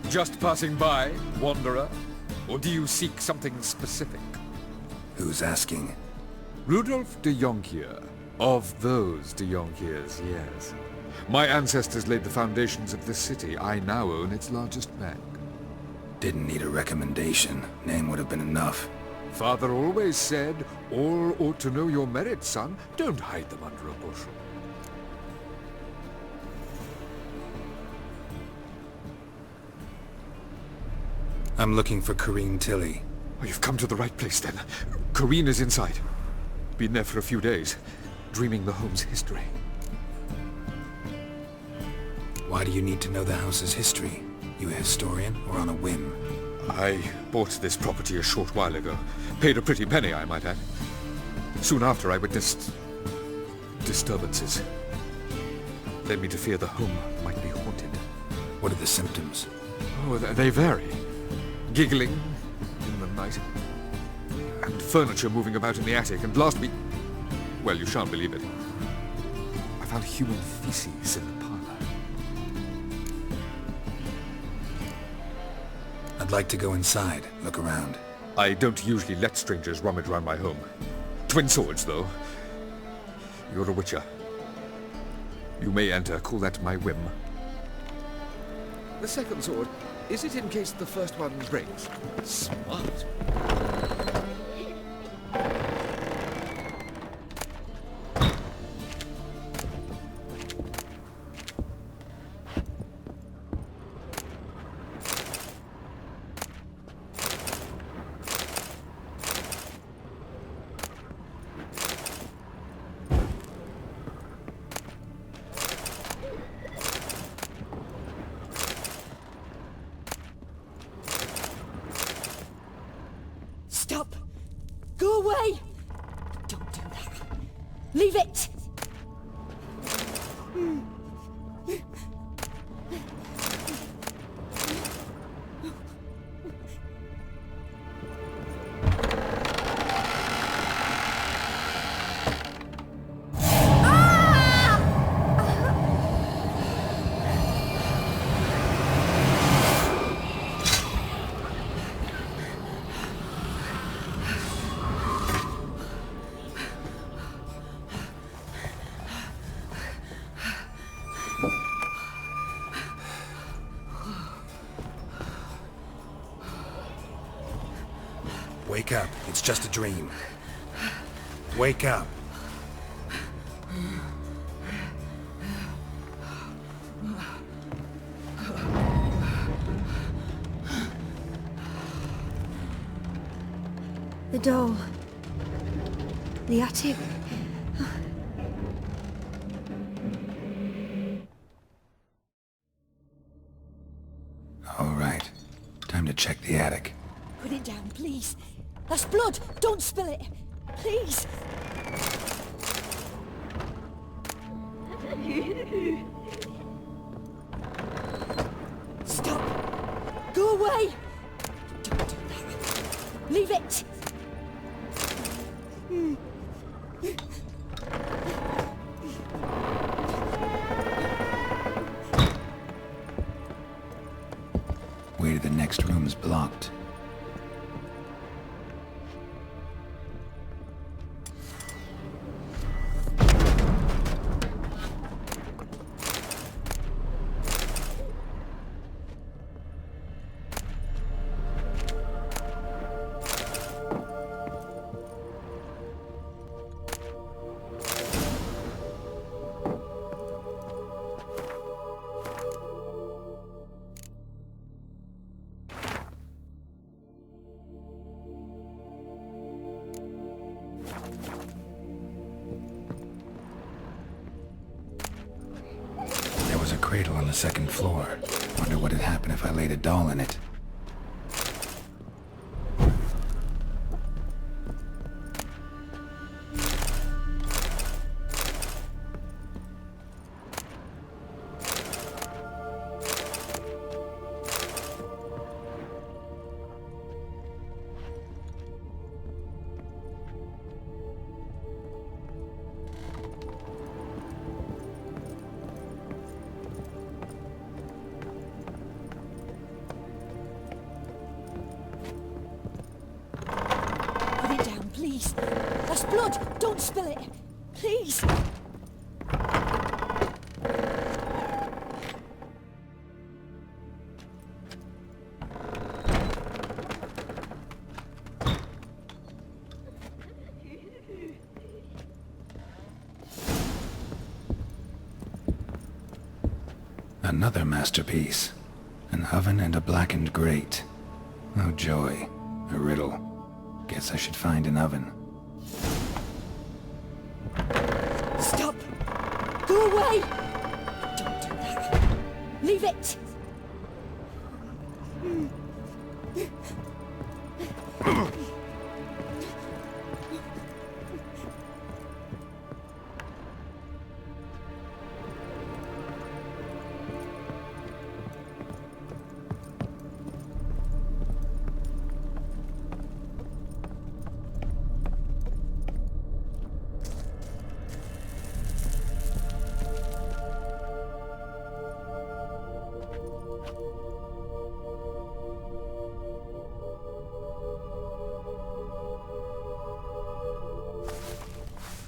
Just passing by, wanderer? Or do you seek something specific? Who's asking? Rudolf de Jonkier. Of those de Jonkiers, yes. My ancestors laid the foundations of this city. I now own its largest bank. Didn't need a recommendation. Name would have been enough. Father always said, all ought to know your merits, son. Don't hide them under a bushel. I'm looking for Corrine Tilly. Oh, you've come to the right place, then. Corrine is inside. Been there for a few days, dreaming the home's history. Why do you need to know the house's history? You a historian, or on a whim? I bought this property a short while ago. Paid a pretty penny, I might add. Soon after, I witnessed disturbances. Led me to fear the home might be haunted. What are the symptoms? Oh, they vary. Giggling in the night, and furniture moving about in the attic, and last week... well, you shan't believe it. I found human feces in the parlor. I'd like to go inside, look around. I don't usually let strangers rummage around my home. Twin swords, though. You're a witcher. You may enter, call that my whim. The second sword, is it in case the first one breaks? Smart. Stop! Go away! Don't do that. Leave it! Wake up. It's just a dream. Wake up. The doll. The attic. All right. Time to check the attic. Put it down, please. That's blood! Don't spill it! Please! Stop! Go away! Don't do that. Leave it! Way to the next room's blocked. There was a cradle on the second floor. Wonder what had happened if I laid a doll in it. blood! Don't spill it! Please! Another masterpiece. An oven and a blackened grate. Oh joy. A riddle. Guess I should find an oven. Stop! Go away! Don't do that. Leave it!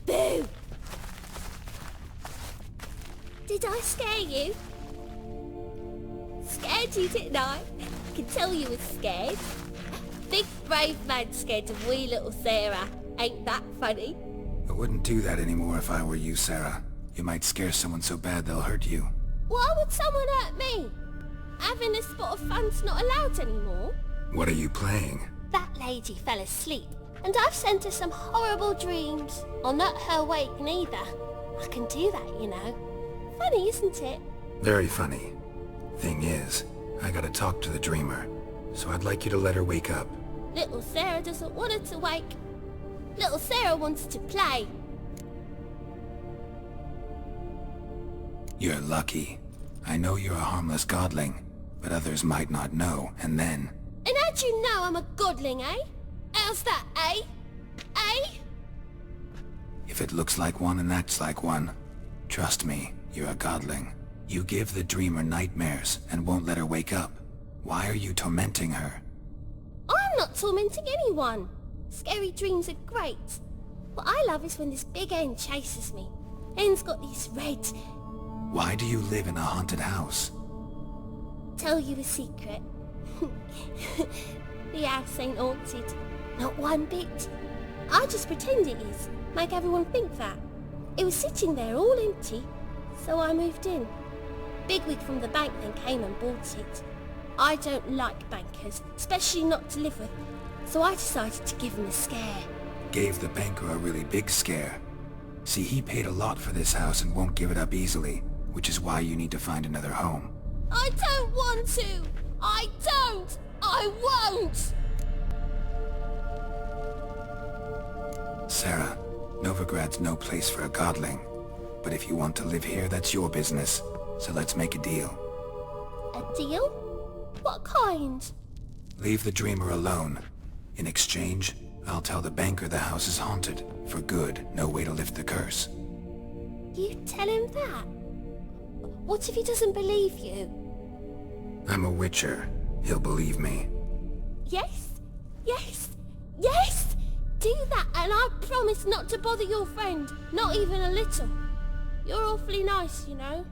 Boo! Did I scare you? Scared you, didn't I? I can tell you was scared. Big brave man scared of wee little Sarah. Ain't that funny? I wouldn't do that anymore if I were you, Sarah. You might scare someone so bad they'll hurt you. Why would someone hurt me? Having a spot of fun's not allowed anymore. What are you playing? That lady fell asleep, and I've sent her some horrible dreams. I'll not her wake neither. I can do that, you know. Funny, isn't it? Very funny. Thing is, I gotta talk to the dreamer, so I'd like you to let her wake up. Little Sarah doesn't want her to wake. Little Sarah wants to play. You're lucky. I know you're a harmless godling, but others might not know, and then... And how'd you know I'm a godling, eh? How's that, eh? Eh? If it looks like one and acts like one, trust me, you're a godling. You give the dreamer nightmares and won't let her wake up. Why are you tormenting her? I'm not tormenting anyone. Scary dreams are great. What I love is when this big hen chases me. Hen's got these red... Why do you live in a haunted house? Tell you a secret. The house ain't haunted. Not one bit. I just pretend it is. Make everyone think that. It was sitting there all empty, so I moved in. Bigwig from the bank then came and bought it. I don't like bankers, especially not to live with, so I decided to give him a scare. Gave the banker a really big scare. See, he paid a lot for this house and won't give it up easily, which is why you need to find another home. I don't want to! I don't! I won't! Sarah, Novigrad's no place for a godling. But if you want to live here, that's your business. So let's make a deal. A deal? What kind? Leave the dreamer alone. In exchange, I'll tell the banker the house is haunted. For good, no way to lift the curse. You tell him that? What if he doesn't believe you? I'm a witcher. He'll believe me. Yes? Yes? Yes! Do that and I promise not to bother your friend. Not even a little. You're awfully nice, you know.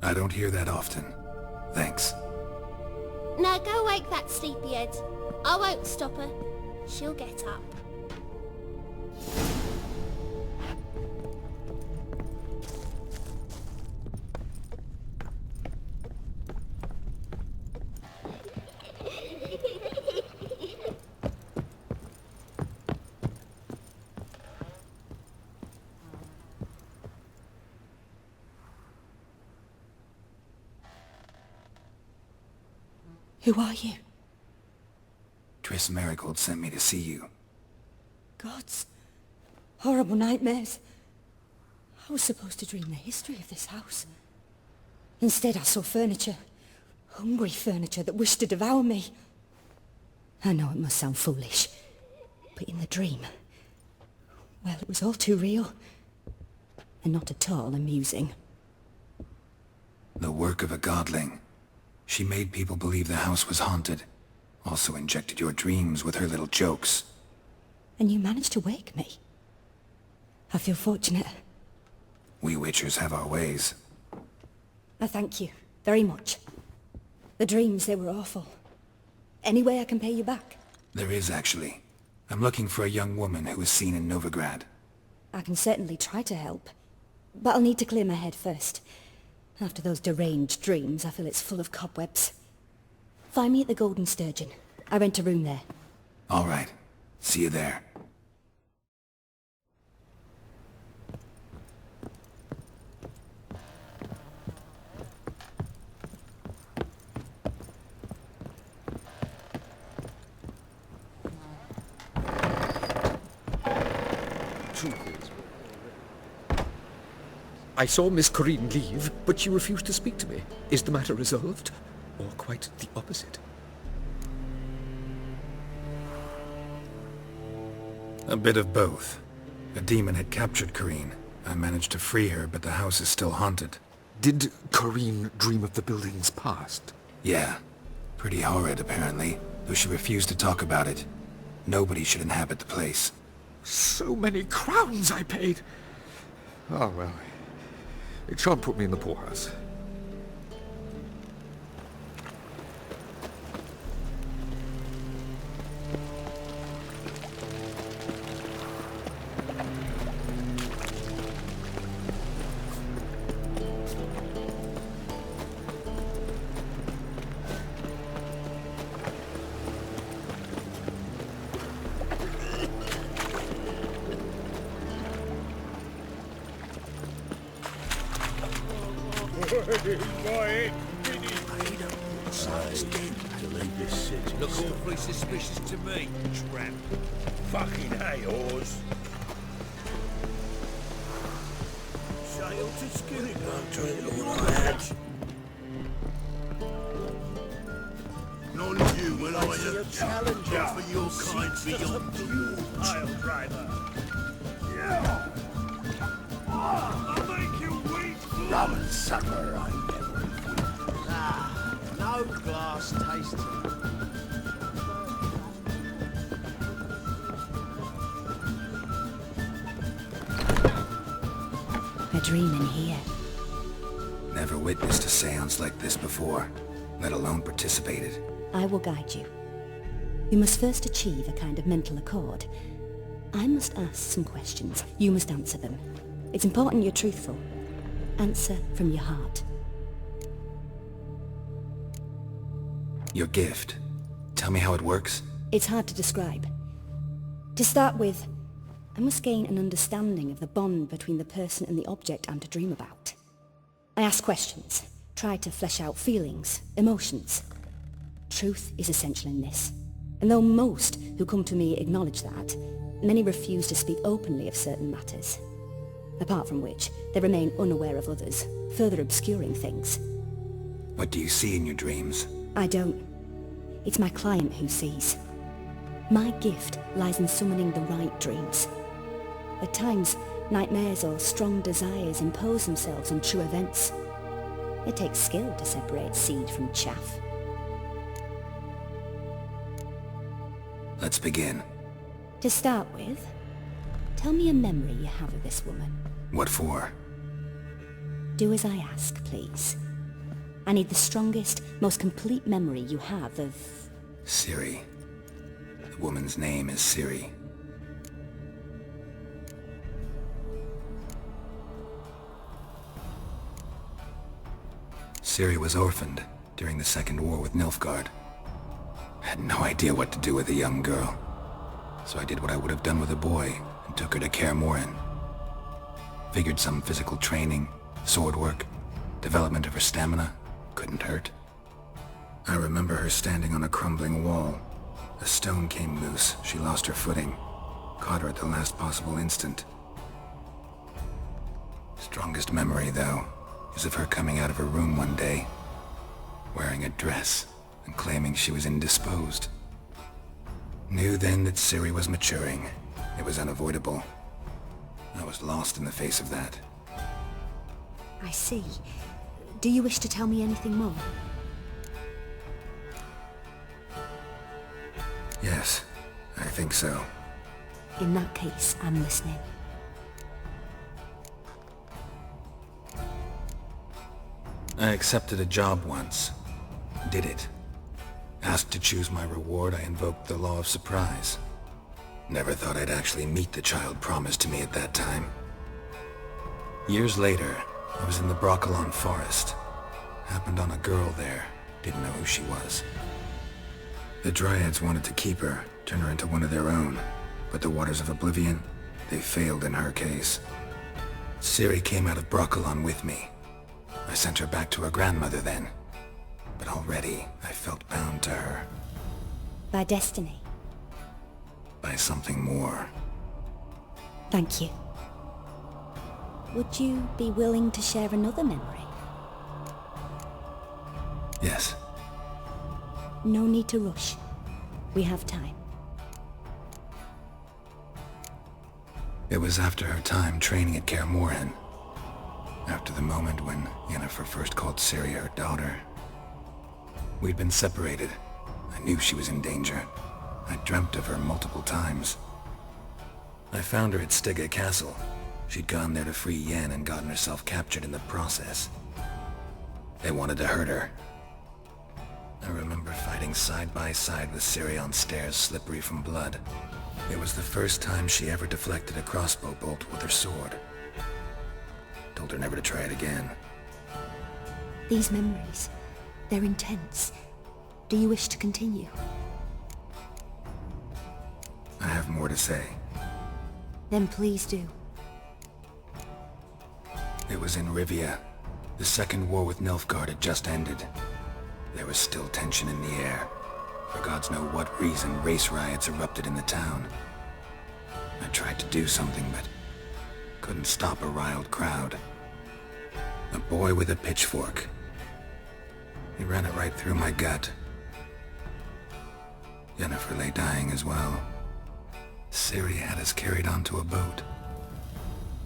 I don't hear that often. Thanks. Now go wake that sleepyhead. I won't stop her. She'll get up. Who are you? Triss Marigold sent me to see you. Gods. Horrible nightmares. I was supposed to dream the history of this house. Instead I saw furniture. Hungry furniture that wished to devour me. I know it must sound foolish, but in the dream, well, it was all too real. And not at all amusing. The work of a godling. She made people believe the house was haunted. Also injected your dreams with her little jokes. And you managed to wake me. I feel fortunate. We Witchers have our ways. I thank you very much. The dreams, they were awful. Any way I can pay you back? There is, actually. I'm looking for a young woman who was seen in Novigrado. I can certainly try to help. But I'll need to clear my head first. After those deranged dreams, I feel it's full of cobwebs. Find me at the Golden Sturgeon. I rent a room there. All right. See you there. I saw Miss Corinne leave, but she refused to speak to me. Is the matter resolved? Or quite the opposite? A bit of both. A demon had captured Corinne. I managed to free her, but the house is still haunted. Did Corinne dream of the building's past? Yeah. Pretty horrid, apparently, though she refused to talk about it. Nobody should inhabit the place. So many crowns I paid! Oh, well. It shan't put me in the poorhouse. Look awfully suspicious to me, tramp. Fucking hay, whores. Sail to Skillingham, lad. Not you, will I challenge for your kind beyond you, pile driver. Yeah. I'll make you wait. Rum and supper, I never. No glass tasting. A dream in here. Never witnessed a seance like this before, let alone participated. I will guide you. You must first achieve a kind of mental accord. I must ask some questions. You must answer them. It's important you're truthful. Answer from your heart. Your gift. Tell me how it works. It's hard to describe. To start with, I must gain an understanding of the bond between the person and the object I'm to dream about. I ask questions, try to flesh out feelings, emotions. Truth is essential in this. And though most who come to me acknowledge that, many refuse to speak openly of certain matters. Apart from which, they remain unaware of others, further obscuring things. What do you see in your dreams? I don't. It's my client who sees. My gift lies in summoning the right dreams. At times, nightmares or strong desires impose themselves on true events. It takes skill to separate seed from chaff. Let's begin. To start with, tell me a memory you have of this woman. What for? Do as I ask, please. I need the strongest, most complete memory you have of... Ciri. The woman's name is Ciri. Ciri was orphaned during the Second War with Nilfgaard. Had no idea what to do with a young girl. So I did what I would have done with a boy and took her to Kaer Morhen. Figured some physical training, sword work, development of her stamina couldn't hurt. I remember her standing on a crumbling wall. A stone came loose, she lost her footing. Caught her at the last possible instant. Strongest memory, though, is of her coming out of her room one day, wearing a dress and claiming she was indisposed. Knew then that Ciri was maturing. It was unavoidable. I was lost in the face of that. I see. Do you wish to tell me anything more? Yes, I think so. In that case, I'm listening. I accepted a job once. Did it. Asked to choose my reward, I invoked the law of surprise. Never thought I'd actually meet the child promised to me at that time. Years later, I was in the Broccolon forest. Happened on a girl there. Didn't know who she was. The Dryads wanted to keep her, turn her into one of their own. But the Waters of Oblivion, they failed in her case. Ciri came out of Broccolon with me. I sent her back to her grandmother then. But already, I felt bound to her. By destiny. By something more. Thank you. Would you be willing to share another memory? Yes. No need to rush. We have time. It was after her time training at Kaer Morhen. After the moment when Yennefer first called Ciri her daughter. We'd been separated. I knew she was in danger. I dreamt of her multiple times. I found her at Stygga Castle. She'd gone there to free Yen and gotten herself captured in the process. They wanted to hurt her. I remember fighting side by side with Ciri on stairs slippery from blood. It was the first time she ever deflected a crossbow bolt with her sword. Told her never to try it again. These memories, they're intense. Do you wish to continue? I have more to say. Then please do. It was in Rivia. The second war with Nilfgaard had just ended. There was still tension in the air. For gods know what reason, race riots erupted in the town. I tried to do something, but couldn't stop a riled crowd. A boy with a pitchfork. He ran it right through my gut. Yennefer lay dying as well. Ciri had us carried onto a boat.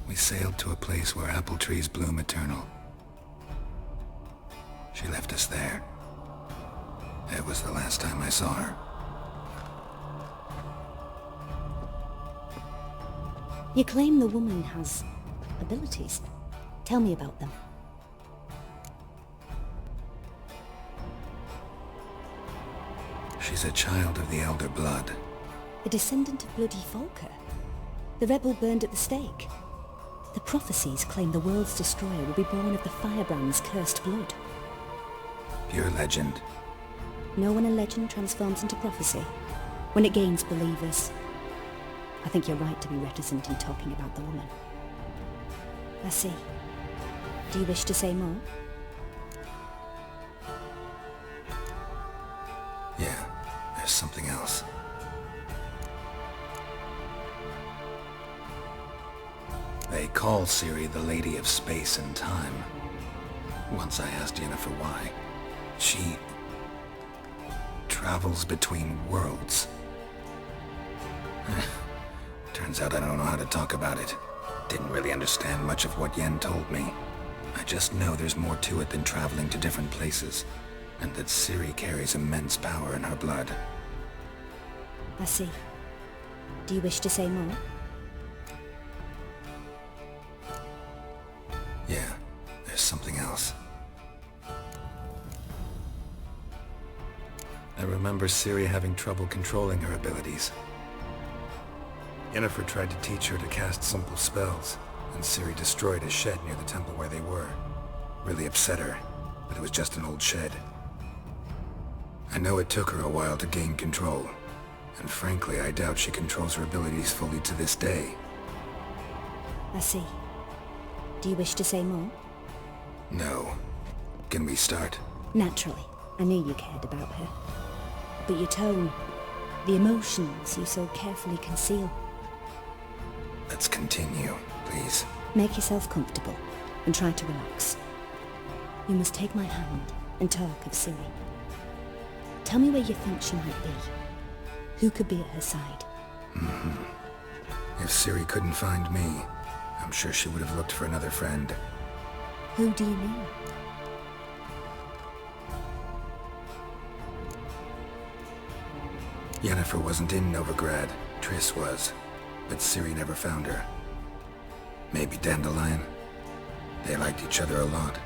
We sailed to a place where apple trees bloom eternal. She left us there. It was the last time I saw her. You claim the woman has abilities. Tell me about them. She's a child of the Elder Blood. A descendant of bloody Volker. The rebel burned at the stake. The prophecies claim the world's destroyer will be born of the firebrand's cursed blood. Pure legend. Know when a legend transforms into prophecy? When it gains believers. I think you're right to be reticent in talking about the woman. I see. Do you wish to say more? Yeah, there's something else. They call Ciri the Lady of Space and Time. Once I asked Yennefer why. She travels between worlds. Turns out I don't know how to talk about it. Didn't really understand much of what Yen told me. I just know there's more to it than traveling to different places, and that Ciri carries immense power in her blood. I see. Do you wish to say more? Yeah, there's something else. I remember Ciri having trouble controlling her abilities. Yennefer tried to teach her to cast simple spells, and Ciri destroyed a shed near the temple where they were. Really upset her, but it was just an old shed. I know it took her a while to gain control, and frankly I doubt she controls her abilities fully to this day. I see. Do you wish to say more? No. Can we start? Naturally. I knew you cared about her. But your tone, the emotions you so carefully conceal. Let's continue, please. Make yourself comfortable and try to relax. You must take my hand and talk of Ciri. Tell me where you think she might be. Who could be at her side? If Ciri couldn't find me, I'm sure she would have looked for another friend. Who do you mean? Yennefer wasn't in Novigrad. Triss was. But Ciri never found her. Maybe Dandelion? They liked each other a lot.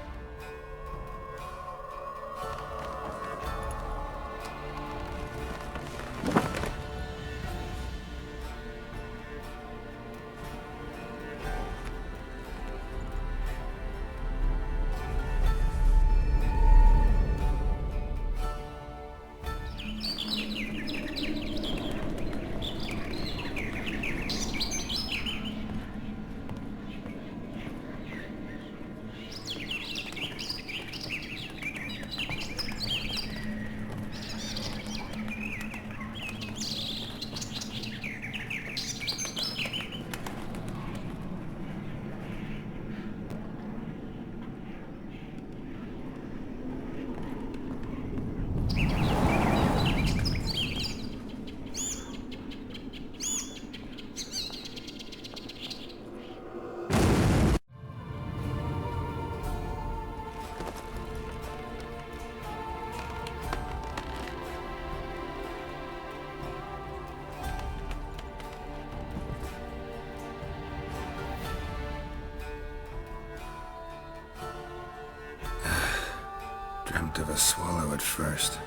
dreamt of a swallow at first.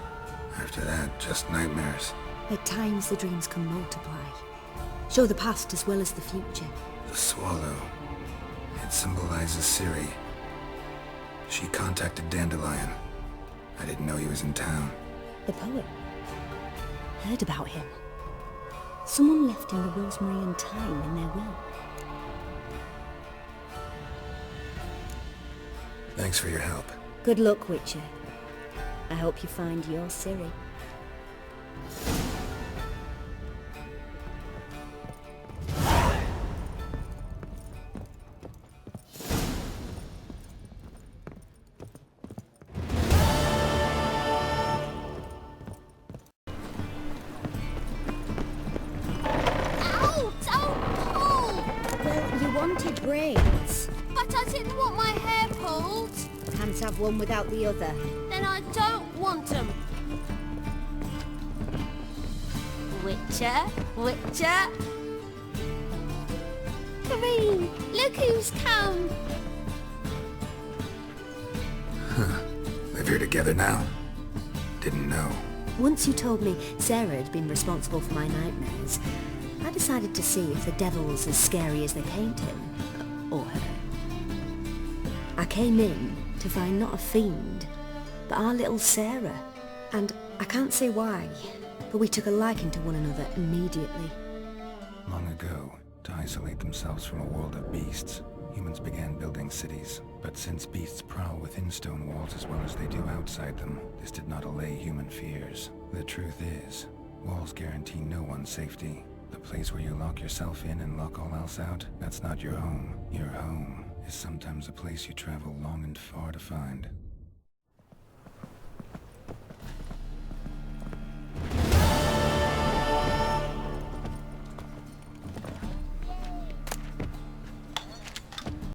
After that, just nightmares. At times the dreams can multiply. Show the past as well as the future. The swallow. It symbolizes Ciri. She contacted Dandelion. I didn't know he was in town. The poet. Heard about him. Someone left him the rosemary and thyme in their will. Thanks for your help. Good luck, Witcher. I hope you find your Ciri. Ow! Don't pull! Well, you wanted braids. But I didn't want my hair pulled. Can't have one without the other. Then I don't want them. Witcher, Witcher. Green, look who's come. Live here together now? Didn't know. Once you told me Sarah had been responsible for my nightmares, I decided to see if the devil's as scary as they paint him. Or her. I came in to find not a fiend, but our little Sarah. And I can't say why, but we took a liking to one another immediately. Long ago, to isolate themselves from a world of beasts, humans began building cities. But since beasts prowl within stone walls as well as they do outside them, this did not allay human fears. The truth is, walls guarantee no one's safety. The place where you lock yourself in and lock all else out, that's not your home. Your home is sometimes a place you travel long and far to find.